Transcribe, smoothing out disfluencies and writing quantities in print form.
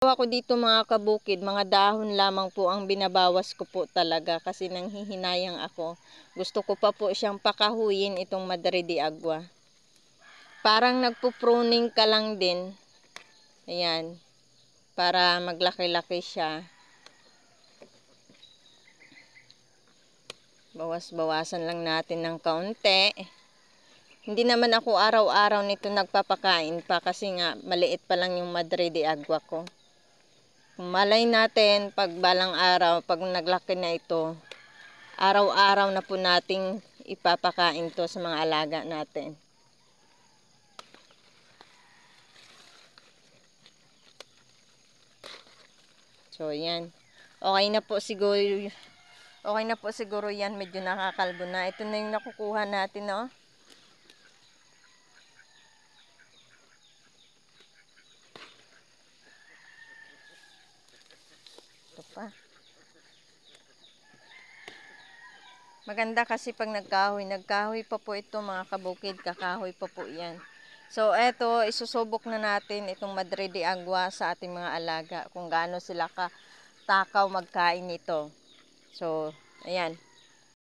Ako dito mga kabukid, mga dahon lamang po ang binabawas ko po talaga kasi nanghihinayang ako. Gusto ko pa po siyang pakahuyin itong Madre de Agua. Parang nagpo-pruning ka lang din. Ayan. Para maglaki-laki siya. Bawas-bawasan lang natin ng kaunti. Hindi naman ako araw-araw nito nagpapakain pa kasi nga maliit pa lang yung Madre de Agua ko. Malay natin pag balang araw, pag naglaki na ito, araw-araw na po nating ipapakain to sa mga alaga natin. So, yan. Okay na po siguro. Okay na po siguro yan. Medyo nakakalbo na. Ito na yung nakukuha natin, no? Ito pa. Maganda kasi pag nagkahoy pa po ito mga kabukid, kakahoy pa po yan. So, eto, isusubok na natin itong Madre de Agua sa ating mga alaga kung gaano sila katakaw magkain nito. So, ayan.